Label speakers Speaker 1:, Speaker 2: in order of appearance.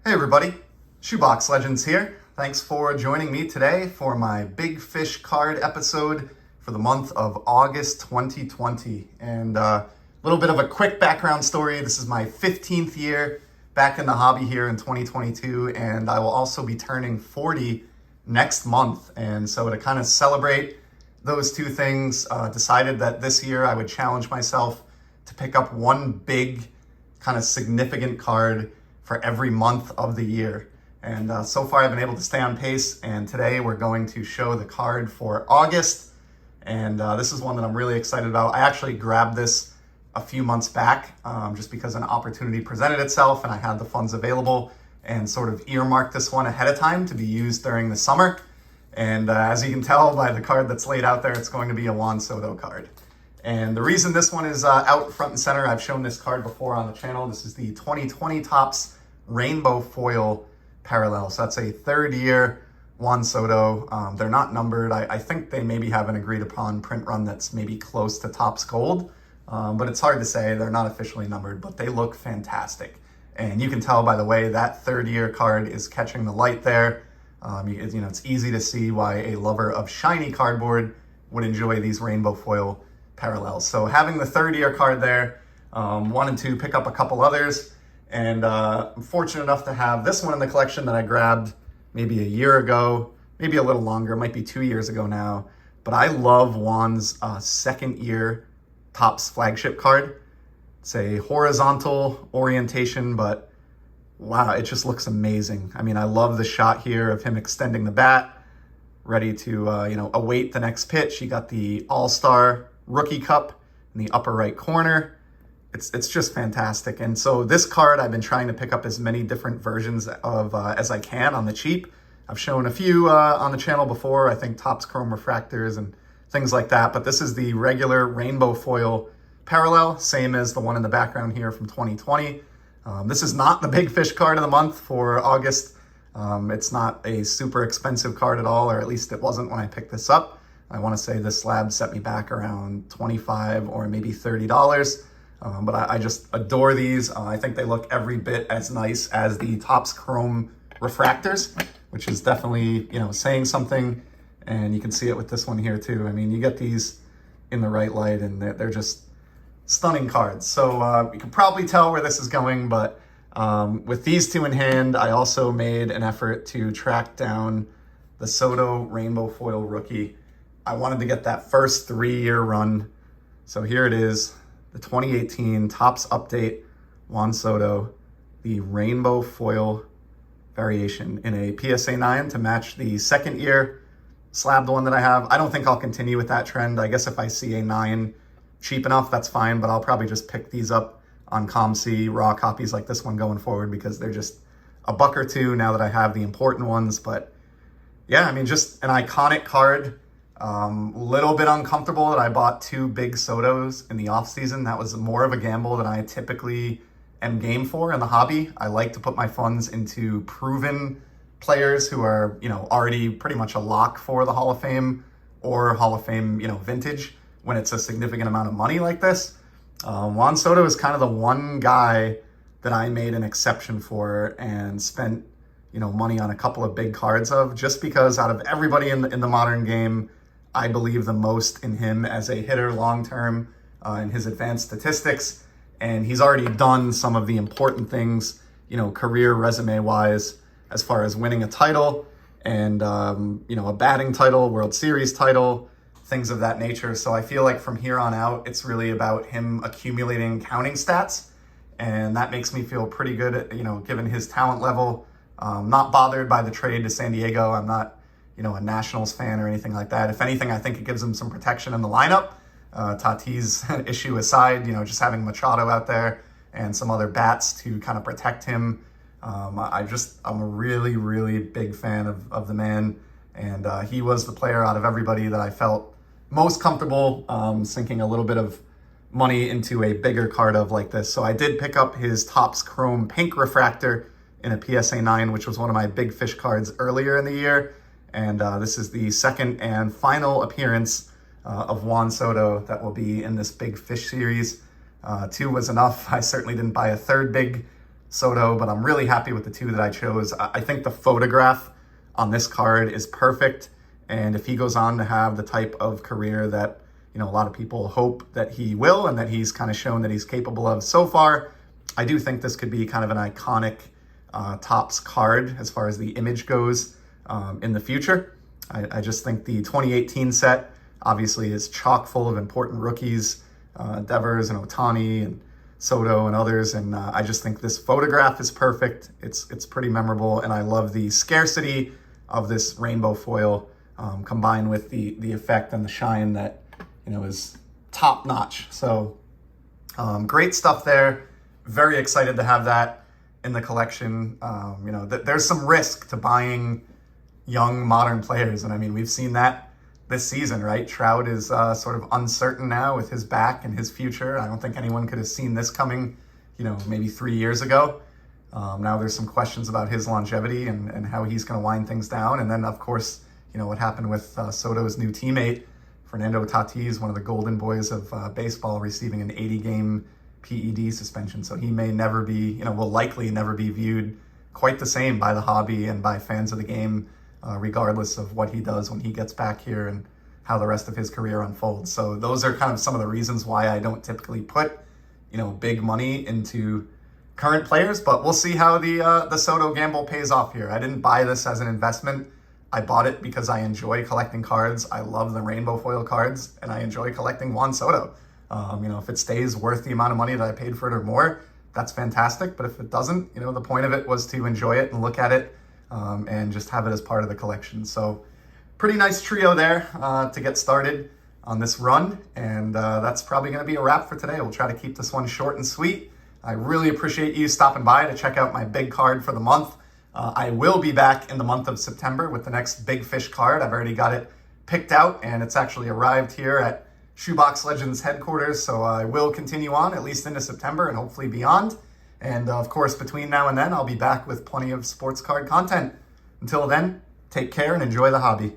Speaker 1: Hey everybody, Shoebox Legends here. Thanks for joining me today for my Big Fish card episode for the month of August 2020. And a little bit of a quick background story. This is my 15th year back in the hobby here in 2022, and I will also be turning 40 next month. And so to kind of celebrate those two things, decided that this year I would challenge myself to pick up one big kind of significant card for every month of the year. And so far I've been able to stay on pace, and today we're going to show the card for August. And this is one that I'm really excited about. I actually grabbed this a few months back just because an opportunity presented itself and I had the funds available, and sort of earmarked this one ahead of time to be used during the summer. And as you can tell by the card that's laid out there, it's going to be a Juan Soto card. And the reason this one is out front and center, I've shown this card before on the channel. This is the 2020 Topps Rainbow Foil Parallel. So that's a third year Juan Soto. They're not numbered. I think they maybe have an agreed upon print run that's maybe close to Topps Gold, but it's hard to say. They're not officially numbered, but they look fantastic. And you can tell by the way that third year card is catching the light there. It's easy to see why a lover of shiny cardboard would enjoy these Rainbow Foil Parallels. So having the third year card there, wanted to pick up a couple others. And I'm fortunate enough to have this one in the collection that I grabbed maybe a year ago, maybe a little longer, it might be 2 years ago now. But I love Juan's second year Topps flagship card. It's a horizontal orientation, but wow, it just looks amazing. I mean, I love the shot here of him extending the bat, ready to await the next pitch. You got the All-Star Rookie Cup in the upper right corner. It's just fantastic. And so this card, I've been trying to pick up as many different versions of as I can on the cheap. I've shown a few on the channel before, I think Topps Chrome Refractors and things like that. But this is the regular Rainbow Foil Parallel, same as the one in the background here from 2020. This is not the Big Fish card of the month for August. It's not a super expensive card at all, or at least it wasn't when I picked this up. I want to say this slab set me back around $25 or maybe $30. But I just adore these. I think they look every bit as nice as the Topps Chrome Refractors, which is definitely, saying something. And you can see it with this one here too. I mean, you get these in the right light and they're just stunning cards. So you can probably tell where this is going, but with these two in hand, I also made an effort to track down the Soto Rainbow Foil Rookie. I wanted to get that first 3-year run. So here it is. The 2018 Topps Update Juan Soto, the Rainbow Foil variation in a PSA 9 to match the second year slabbed one that I have. I don't think I'll continue with that trend. I guess if I see a 9 cheap enough, that's fine, but I'll probably just pick these up on ComC, raw copies like this one going forward, because they're just a buck or two now that I have the important ones. But yeah, I mean, just an iconic card. Little bit uncomfortable that I bought 2 big Sotos in the off season. That was more of a gamble than I typically am game for in the hobby. I like to put my funds into proven players who are, already pretty much a lock for the Hall of Fame or Hall of Fame, vintage, when it's a significant amount of money like this. Juan Soto is kind of the one guy that I made an exception for and spent, money on a couple of big cards of, just because out of everybody in the modern game, I believe the most in him as a hitter long-term in his advanced statistics. And he's already done some of the important things, career resume-wise, as far as winning a title and, a batting title, World Series title, things of that nature. So I feel like from here on out, it's really about him accumulating counting stats. And that makes me feel pretty good, given his talent level. Not bothered by the trade to San Diego. I'm not a Nationals fan or anything like that. If anything, I think it gives him some protection in the lineup. Tatis issue aside, just having Machado out there and some other bats to kind of protect him. I'm a really, really big fan of the man. And he was the player out of everybody that I felt most comfortable sinking a little bit of money into a bigger card of like this. So I did pick up his Topps Chrome Pink Refractor in a PSA 9, which was one of my Big Fish cards earlier in the year. And this is the second and final appearance of Juan Soto that will be in this Big Fish series. 2 was enough. I certainly didn't buy a third big Soto, but I'm really happy with the two that I chose. I think the photograph on this card is perfect. And if he goes on to have the type of career that, a lot of people hope that he will and that he's kind of shown that he's capable of so far, I do think this could be kind of an iconic Topps card as far as the image goes in the future. I just think the 2018 set obviously is chock full of important rookies, Devers and Ohtani and Soto and others, and I just think this photograph is perfect. It's pretty memorable, and I love the scarcity of this rainbow foil combined with the effect and the shine that is top notch. So great stuff there. Very excited to have that in the collection. There's some risk to buying young modern players, and I mean we've seen that this season, right? Trout is sort of uncertain now with his back and his future. I don't think anyone could have seen this coming, maybe 3 years ago. Now there's some questions about his longevity and how he's going to wind things down. And then, of course, what happened with Soto's new teammate, Fernando Tatis, one of the golden boys of baseball, receiving an 80-game PED suspension. So he may never be, will likely never be viewed quite the same by the hobby and by fans of the game, regardless of what he does when he gets back here and how the rest of his career unfolds. So those are kind of some of the reasons why I don't typically put, big money into current players, but we'll see how the Soto gamble pays off here. I didn't buy this as an investment. I bought it because I enjoy collecting cards. I love the rainbow foil cards, and I enjoy collecting Juan Soto. If it stays worth the amount of money that I paid for it or more, that's fantastic. But if it doesn't, the point of it was to enjoy it and look at it and just have it as part of the collection. So pretty nice trio there to get started on this run. And that's probably going to be a wrap for today. We'll try to keep this one short and sweet. I really appreciate you stopping by to check out my big card for the month. I will be back in the month of September with the next Big Fish card. I've already got it picked out, and it's actually arrived here at Shoebox Legends headquarters. So I will continue on at least into September and hopefully beyond. And of course, between now and then, I'll be back with plenty of sports card content. Until then, take care and enjoy the hobby.